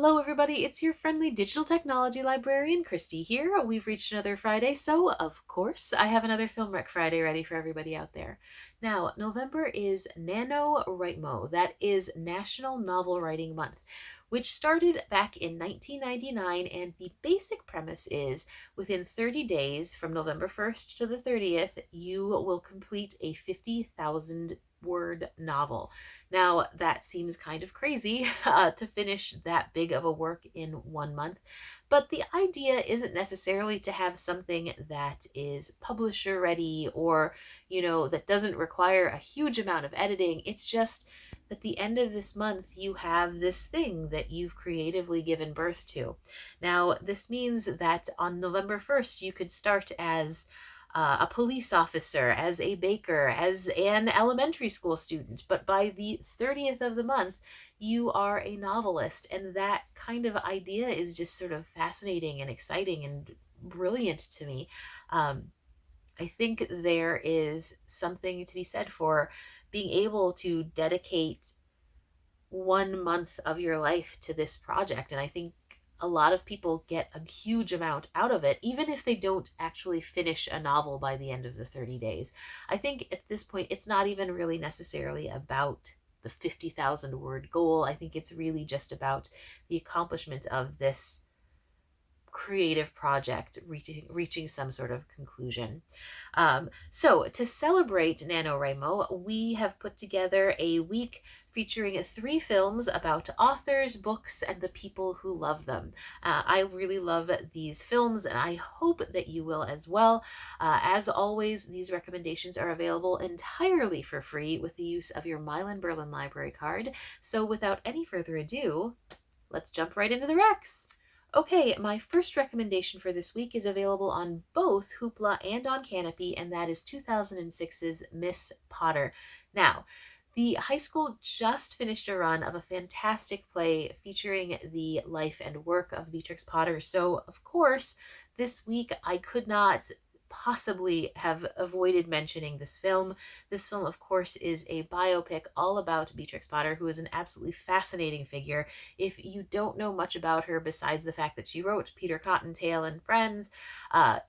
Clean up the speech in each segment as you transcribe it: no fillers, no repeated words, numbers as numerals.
Hello everybody, it's your friendly digital technology librarian, Christy here. We've reached another Friday, so of course I have another Film Rec Friday ready for everybody out there. Now, November is NaNoWritMo, that is National Novel Writing Month, which started back in 1999, and the basic premise is within 30 days from November 1st to the 30th, you will complete a 50,000 word novel. Now, that seems kind of crazy to finish that big of a work in 1 month, but the idea isn't necessarily to have something that is publisher ready or, that doesn't require a huge amount of editing. It's just at the end of this month, you have this thing that you've creatively given birth to. Now, this means that on November 1st, you could start as a police officer, as a baker, as an elementary school student. But by the 30th of the month, you are a novelist. And that kind of idea is just sort of fascinating and exciting and brilliant to me. I think there is something to be said for being able to dedicate 1 month of your life to this project. And I think a lot of people get a huge amount out of it, even if they don't actually finish a novel by the end of the 30 days. I think at this point, it's not even really necessarily about the 50,000 word goal. I think it's really just about the accomplishment of this creative project reaching some sort of conclusion. So to celebrate NaNoWriMo, we have put together a week featuring 3 films about authors, books, and the people who love them. I really love these films, and I hope that you will as well. As always, these recommendations are available entirely for free with the use of your Milan-Berlin library card. So without any further ado, let's jump right into the recs. Okay, my first recommendation for this week is available on both Hoopla and on Canopy, and that is 2006's Miss Potter. Now, the high school just finished a run of a fantastic play featuring the life and work of Beatrix Potter, so of course, this week I could not possibly have avoided mentioning this film. This film, of course, is a biopic all about Beatrix Potter, who is an absolutely fascinating figure. If you don't know much about her besides the fact that she wrote Peter Cottontail and Friends,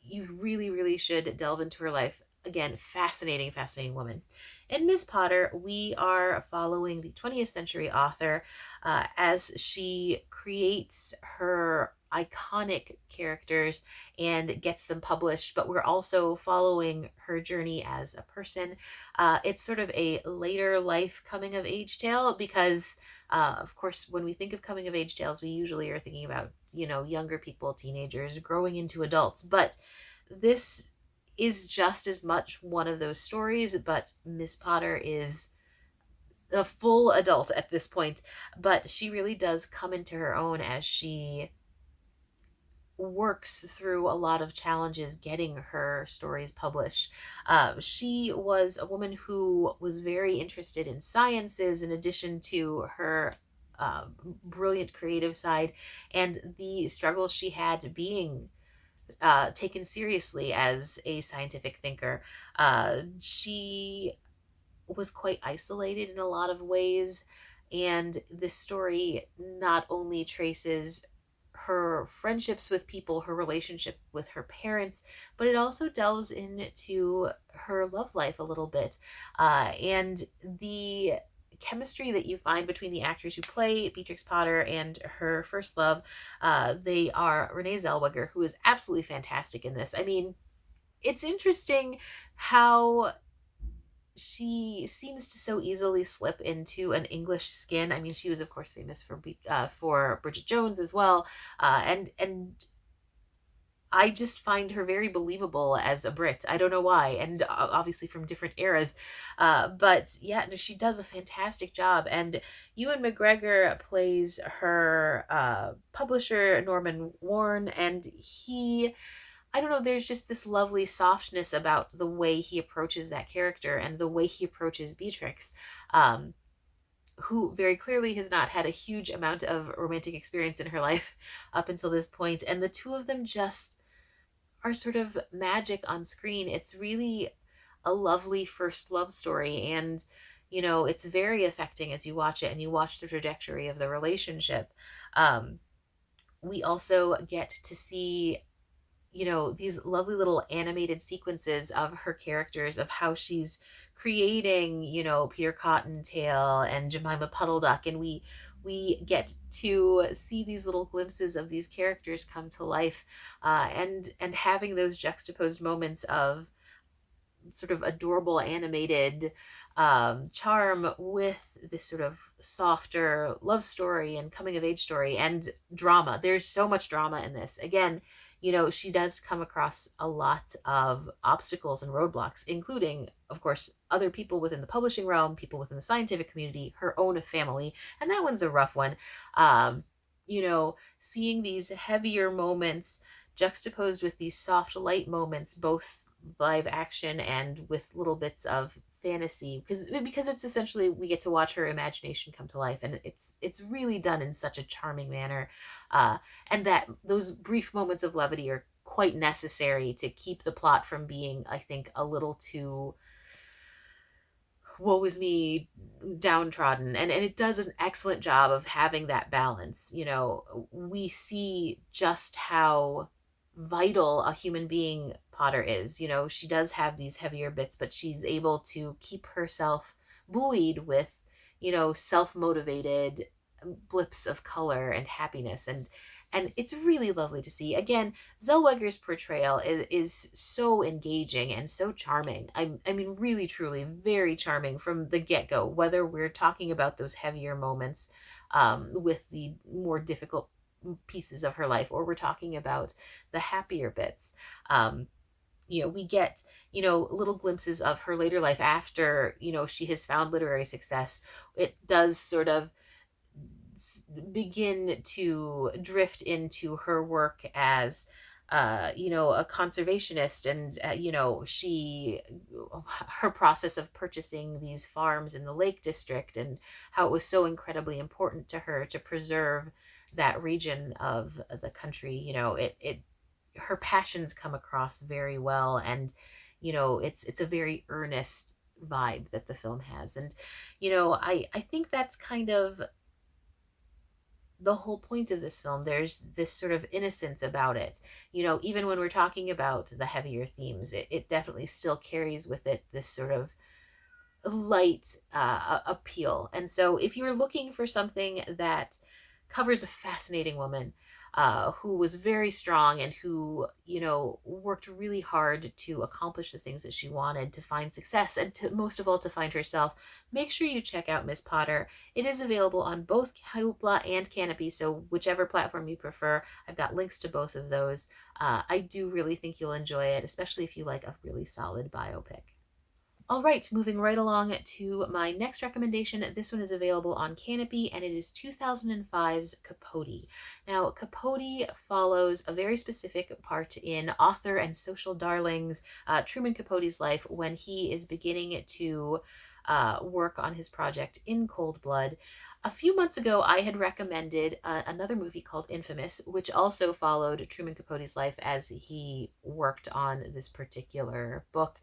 you really, really should delve into her life. Again, fascinating, fascinating woman. In Miss Potter, we are following the 20th century author as she creates her iconic characters and gets them published, but we're also following her journey as a person. It's sort of a later life coming of age tale because of course, when we think of coming of age tales, we usually are thinking about, younger people, teenagers growing into adults, but this is just as much one of those stories, but Miss Potter is a full adult at this point, but she really does come into her own as she works through a lot of challenges getting her stories published. She was a woman who was very interested in sciences in addition to her brilliant creative side and the struggles she had being taken seriously as a scientific thinker. She was quite isolated in a lot of ways, and this story not only traces her friendships with people, her relationship with her parents, but it also delves into her love life a little bit. And the chemistry that you find between the actors who play Beatrix Potter and her first love, they are Renee Zellweger, who is absolutely fantastic in this. I mean, it's interesting how she seems to so easily slip into an English skin. I mean, she was of course famous for Bridget Jones as well, and I just find her very believable as a Brit. I don't know why, and obviously from different eras, but yeah, no, she does a fantastic job. And Ewan McGregor plays her publisher Norman Warren, and I don't know, there's just this lovely softness about the way he approaches that character and the way he approaches Beatrix, who very clearly has not had a huge amount of romantic experience in her life up until this point. And the two of them just are sort of magic on screen. It's really a lovely first love story. And, it's very affecting as you watch it and you watch the trajectory of the relationship. We also get to see, these lovely little animated sequences of her characters, of how she's creating, Peter Cottontail and Jemima Puddle Duck, and we get to see these little glimpses of these characters come to life, and having those juxtaposed moments of sort of adorable animated charm with this sort of softer love story and coming of age story and drama. There's so much drama in this. Again, she does come across a lot of obstacles and roadblocks, including, of course, other people within the publishing realm, people within the scientific community, her own family. And that one's a rough one. Seeing these heavier moments juxtaposed with these soft light moments, both live action and with little bits of fantasy, because it's essentially, we get to watch her imagination come to life, and it's really done in such a charming manner, and that those brief moments of levity are quite necessary to keep the plot from being, I think, a little too woe is me, downtrodden, and it does an excellent job of having that balance. We see just how vital a human being Potter is. She does have these heavier bits, but she's able to keep herself buoyed with, self-motivated blips of color and happiness, and it's really lovely to see. Again, Zellweger's portrayal is so engaging and so charming. I mean, really, truly, very charming from the get-go, whether we're talking about those heavier moments with the more difficult pieces of her life, or we're talking about the happier bits. We get, little glimpses of her later life after, she has found literary success. It does sort of begin to drift into her work as a conservationist, and her process of purchasing these farms in the Lake District, and how it was so incredibly important to her to preserve that region of the country. It her passions come across very well, and it's a very earnest vibe that the film has. And I think that's kind of the whole point of this film. There's this sort of innocence about it. Even when we're talking about the heavier themes, it definitely still carries with it this sort of light appeal. And so if you're looking for something that covers a fascinating woman who was very strong, and who, worked really hard to accomplish the things that she wanted, to find success, and to, most of all, to find herself, make sure you check out Miss Potter. It is available on both Hoopla and Canopy, so whichever platform you prefer. I've got links to both of those. I do really think you'll enjoy it, especially if you like a really solid biopic. All right, moving right along to my next recommendation. This one is available on Canopy, and it is 2005's Capote. Now, Capote follows a very specific part in author and social darlings Truman Capote's life when he is beginning to work on his project In Cold Blood. A few months ago, I had recommended another movie called Infamous, which also followed Truman Capote's life as he worked on this particular book.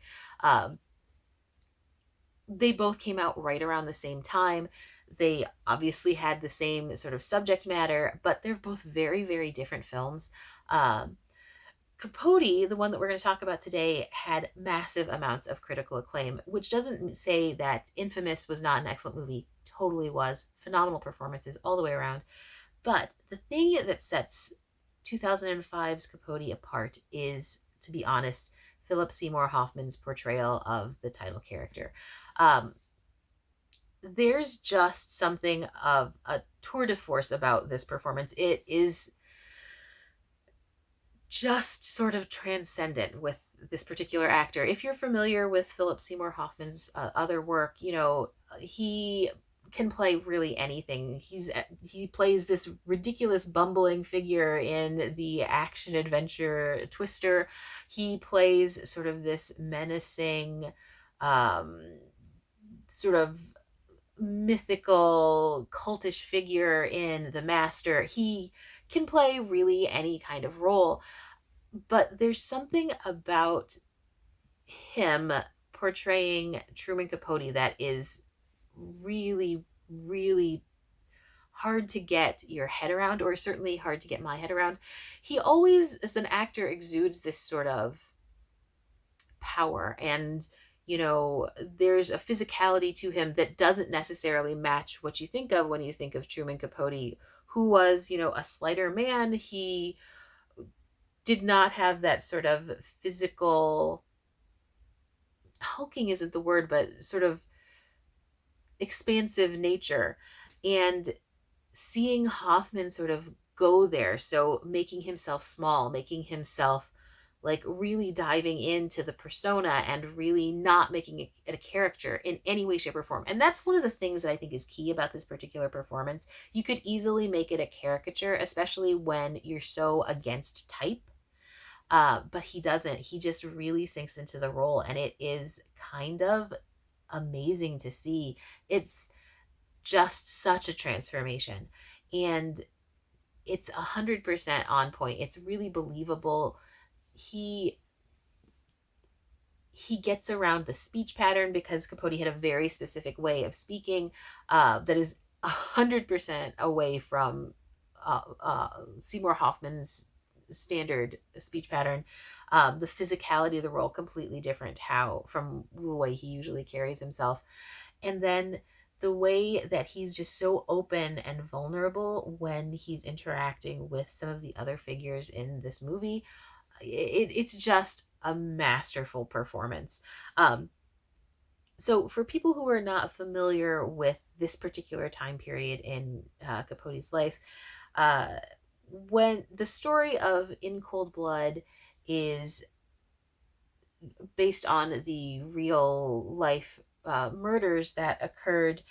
They both came out right around the same time. They obviously had the same sort of subject matter, but they're both very, very different films. Capote, the one that we're going to talk about today, had massive amounts of critical acclaim, which doesn't say that Infamous was not an excellent movie. Totally was. Phenomenal performances all the way around. But the thing that sets 2005's Capote apart is, to be honest, Philip Seymour Hoffman's portrayal of the title character. There's just something of a tour de force about this performance. It is just sort of transcendent with this particular actor. If you're familiar with Philip Seymour Hoffman's other work, he can play really anything. He plays this ridiculous bumbling figure in the action adventure Twister. He plays sort of this menacing sort of mythical cultish figure in The Master. He can play really any kind of role, but there's something about him portraying Truman Capote that is really, really hard to get your head around, or certainly hard to get my head around. He always, as an actor, exudes this sort of power, and there's a physicality to him that doesn't necessarily match what you think of when you think of Truman Capote, who was, a slighter man. He did not have that sort of physical, hulking isn't the word, but sort of expansive nature. And seeing Hoffman sort of go there, so making himself small, making himself like really diving into the persona and really not making it a character in any way, shape, or form. And that's one of the things that I think is key about this particular performance. You could easily make it a caricature, especially when you're so against type. But he doesn't. He just really sinks into the role, and it is kind of amazing to see. It's just such a transformation, and it's 100% on point. It's really believable. He gets around the speech pattern because Capote had a very specific way of speaking that is 100% away from Seymour Hoffman's standard speech pattern. The physicality of the role completely different how from the way he usually carries himself, and then the way that he's just so open and vulnerable when he's interacting with some of the other figures in this movie. It's just a masterful performance. So for people who are not familiar with this particular time period in Capote's life, when the story of In Cold Blood is based on the real life murders that occurred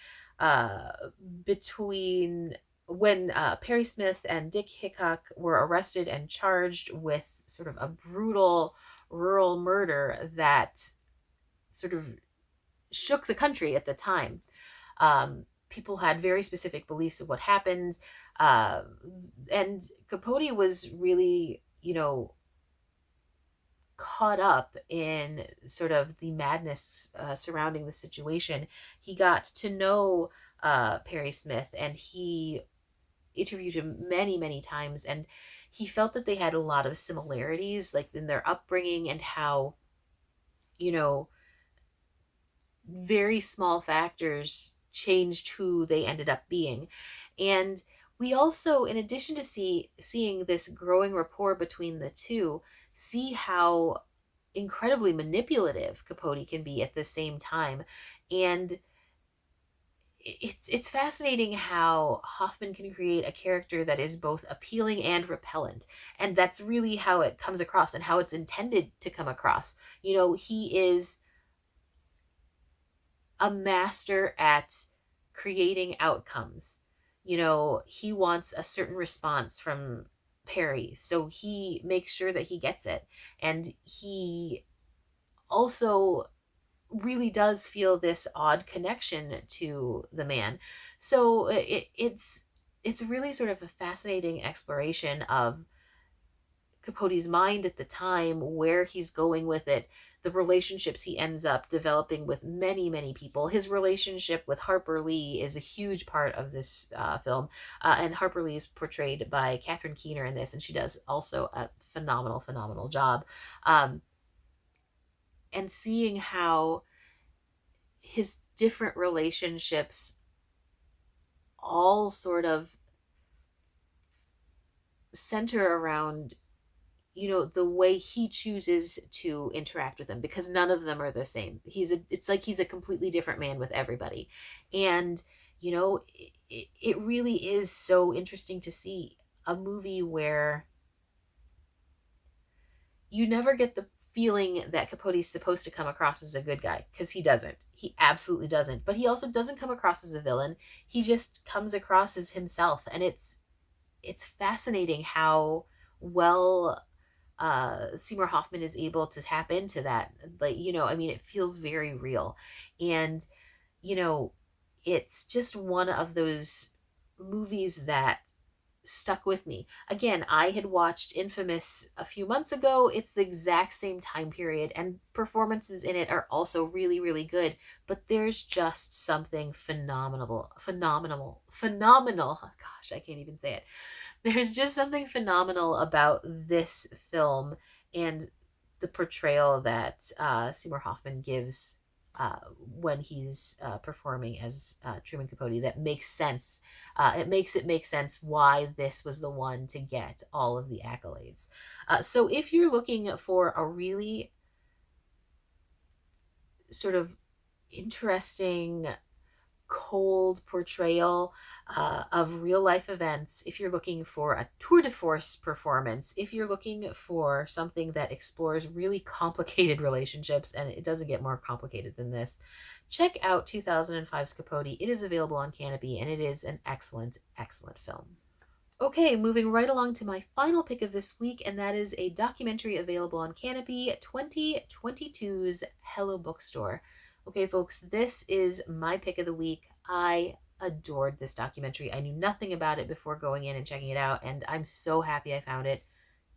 between when Perry Smith and Dick Hickok were arrested and charged with sort of a brutal rural murder that sort of shook the country at the time. People had very specific beliefs of what happened. And Capote was really, caught up in sort of the madness surrounding the situation. He got to know Perry Smith, and he interviewed him many, many times, and he felt that they had a lot of similarities, like in their upbringing and how, you know, very small factors changed who they ended up being. And we also, in addition to seeing this growing rapport between the two, see how incredibly manipulative Capote can be at the same time. And it's fascinating how Hoffman can create a character that is both appealing and repellent. And that's really how it comes across and how it's intended to come across. He is a master at creating outcomes. He wants a certain response from Perry, so he makes sure that he gets it. And he also really does feel this odd connection to the man. So it's really sort of a fascinating exploration of Capote's mind at the time, where he's going with it, the relationships he ends up developing with many, many people. His relationship with Harper Lee is a huge part of this film. And Harper Lee is portrayed by Catherine Keener in this, and she does also a phenomenal, phenomenal job. And seeing how his different relationships all sort of center around the way he chooses to interact with them, because none of them are the same. It's like he's a completely different man with everybody. And it really is so interesting to see a movie where you never get the feeling that Capote's supposed to come across as a good guy, because he doesn't. He absolutely doesn't. But he also doesn't come across as a villain. He just comes across as himself. And it's fascinating how well Seymour Hoffman is able to tap into that. Like, it feels very real. And, it's just one of those movies that stuck with me. Again, I had watched Infamous a few months ago. It's the exact same time period, and performances in it are also really, really good. But there's just something phenomenal. Oh, gosh, I can't even say it. There's just something phenomenal about this film and the portrayal that Seymour Hoffman gives when he's performing as Truman Capote that makes sense. It makes sense why this was the one to get all of the accolades. So if you're looking for a really sort of interesting cold portrayal of real life events, if you're looking for a tour de force performance, if you're looking for something that explores really complicated relationships, and it doesn't get more complicated than this, check out 2005's Capote. It is available on Canopy, and it is an excellent, excellent film. Okay, moving right along to my final pick of this week, and that is a documentary available on Canopy, 2022's Hello Bookstore. Okay, folks, this is my pick of the week. I adored this documentary. I knew nothing about it before going in and checking it out, and I'm so happy I found it.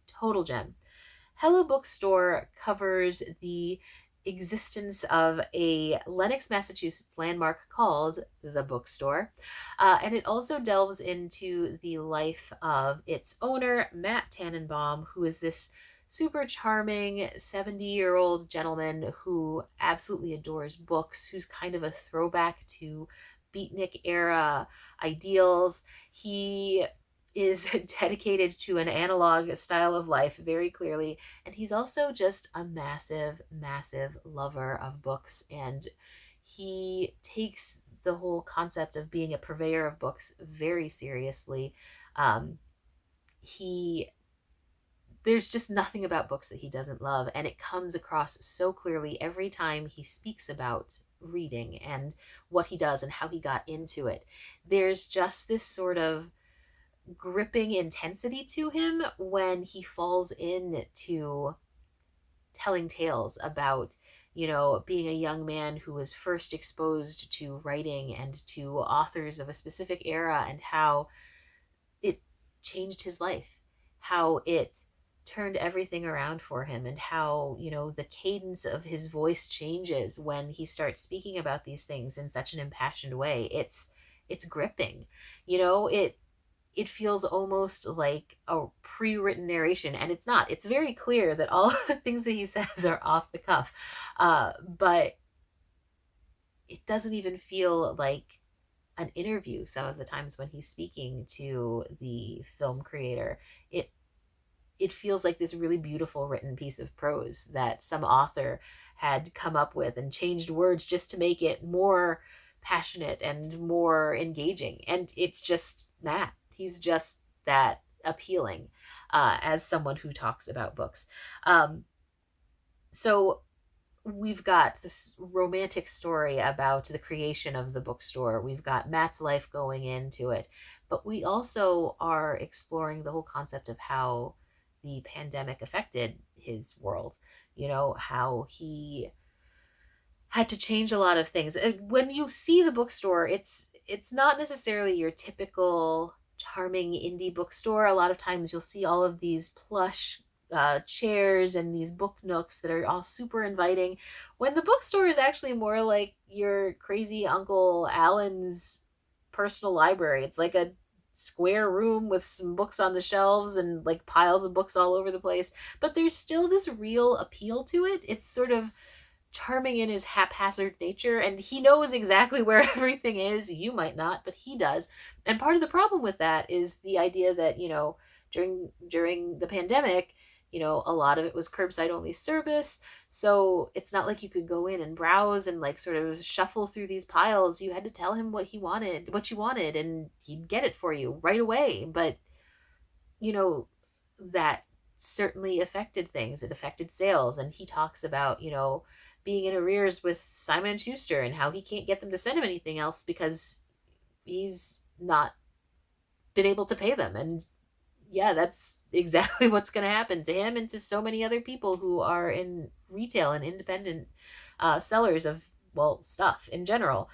Total gem. Hello Bookstore covers the existence of a Lenox, Massachusetts landmark called the Bookstore. And it also delves into the life of its owner, Matt Tannenbaum, who is this super charming 70-year-old gentleman who absolutely adores books, who's kind of a throwback to beatnik era ideals. He is dedicated to an analog style of life very clearly, and he's also just a massive, massive lover of books, and he takes the whole concept of being a purveyor of books very seriously. He There's just nothing about books that he doesn't love, and it comes across so clearly every time he speaks about reading and what he does and how he got into it. There's just this sort of gripping intensity to him when he falls into telling tales about, being a young man who was first exposed to writing and to authors of a specific era, and how it changed his life, how it turned everything around for him, and how, the cadence of his voice changes when he starts speaking about these things in such an impassioned way. It's gripping. It feels almost like a pre-written narration, and it's not. It's very clear that all the things that he says are off the cuff, but it doesn't even feel like an interview some of the times when he's speaking to the film creator. It feels like this really beautiful written piece of prose that some author had come up with and changed words just to make it more passionate and more engaging. And it's just Matt. He's just that appealing as someone who talks about books. So we've got this romantic story about the creation of the bookstore. We've got Matt's life going into it, but we also are exploring the whole concept of how the pandemic affected his world, how he had to change a lot of things. When you see the bookstore, it's not necessarily your typical charming indie bookstore. A lot of times you'll see all of these plush chairs and these book nooks that are all super inviting, when the bookstore is actually more like your crazy Uncle Alan's personal library. It's like a square room with some books on the shelves and like piles of books all over the place, but there's still this real appeal to it. It's sort of charming in his haphazard nature, and he knows exactly where everything is. You might not, but he does. And part of the problem with that is the idea that, during the pandemic, a lot of it was curbside only service. So it's not like you could go in and browse and like sort of shuffle through these piles. You had to tell him what you wanted, and he'd get it for you right away. But, that certainly affected things. It affected sales. And he talks about, being in arrears with Simon and Schuster and how he can't get them to send him anything else because he's not been able to pay them. And yeah, that's exactly what's going to happen to him and to so many other people who are in retail and independent sellers of, well, stuff in general.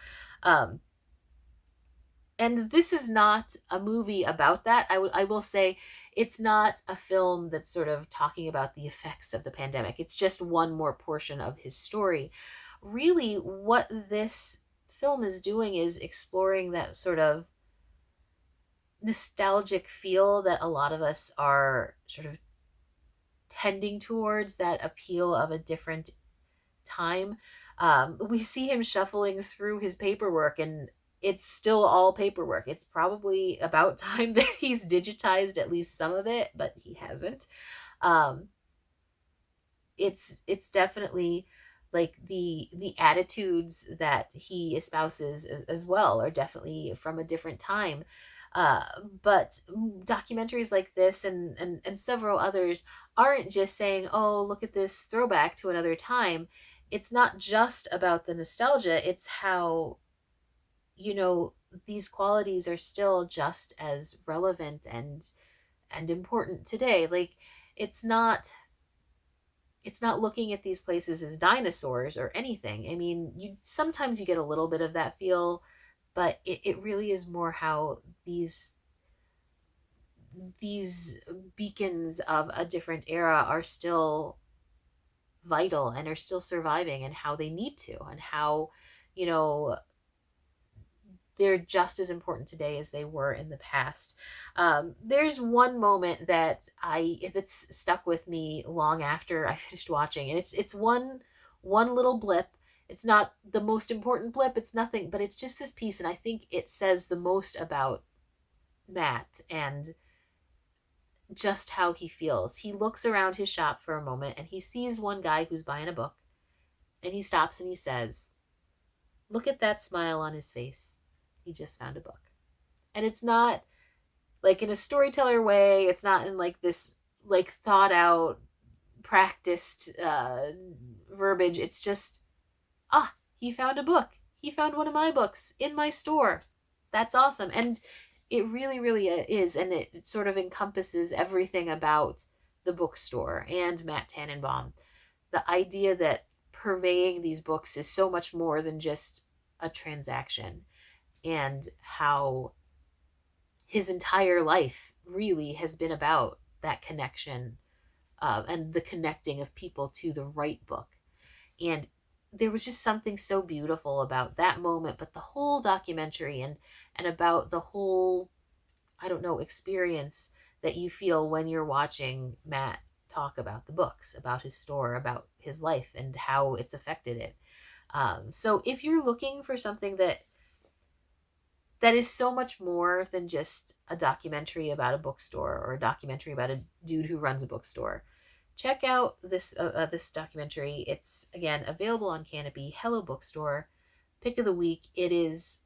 And this is not a movie about that. I will say it's not a film that's sort of talking about the effects of the pandemic. It's just one more portion of his story. Really, what this film is doing is exploring that sort of nostalgic feel that a lot of us are sort of tending towards, that appeal of a different time. We see him shuffling through his paperwork, and it's still all paperwork. It's probably about time that he's digitized at least some of it, but he hasn't. Um, it's definitely like the attitudes that he espouses as well are definitely from a different time. uh but documentaries like this and several others aren't just saying, oh, look at this throwback to another time. It's not just about the nostalgia. It's how, you know, these qualities are still just as relevant and important today. Like, it's not it's not looking at these places as dinosaurs or anything. I mean, you sometimes you get a little bit of that feel, but it really is more how these beacons of a different era are still vital and are still surviving, and how they need to, and how, you know, they're just as important today as they were in the past. There's one moment that's stuck with me long after I finished watching, and it's one little blip. It's not the most important blip. It's nothing, but it's just this piece, and I think it says the most about Matt and just how he feels. He looks around his shop for a moment, and he sees one guy who's buying a book, and he stops and he says, "Look at that smile on his face. He just found a book." And it's not like in a storyteller way. It's not in like this like thought out practiced verbiage. It's just, ah, he found a book. He found one of my books in my store. That's awesome. And it really, really is. And it sort of encompasses everything about the bookstore and Matt Tannenbaum. The idea that purveying these books is so much more than just a transaction, and how his entire life really has been about that connection, and the connecting of people to the right book. And there was just something so beautiful about that moment, but the whole documentary, and about the whole, I don't know, experience that you feel when you're watching Matt talk about the books, about his store, about his life, and how it's affected it. So if you're looking for something that is so much more than just a documentary about a bookstore, or a documentary about a dude who runs a bookstore, check out this documentary. It's again available on Canopy. Hello Bookstore, pick of the week. It is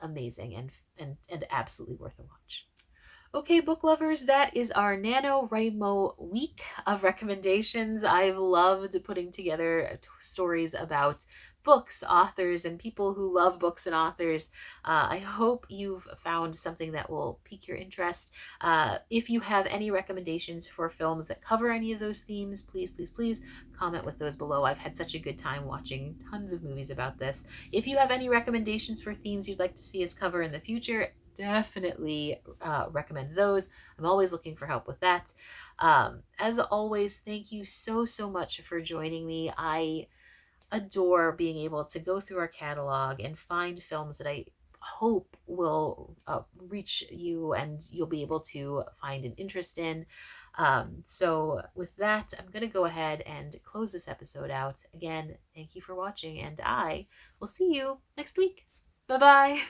amazing and absolutely worth a watch. Okay, book lovers, that is our NaNoWritMo week of recommendations. I've loved putting together stories about books, authors, and people who love books and authors. I hope you've found something that will pique your interest. If you have any recommendations for films that cover any of those themes, please, please, please comment with those below. I've had such a good time watching tons of movies about this. If you have any recommendations for themes you'd like to see us cover in the future, definitely recommend those. I'm always looking for help with that. As always, thank you so, so much for joining me. I adore being able to go through our catalog and find films that I hope will reach you and you'll be able to find an interest in. So with that, I'm going to go ahead and close this episode out. Again, thank you for watching, and I will see you next week. Bye-bye.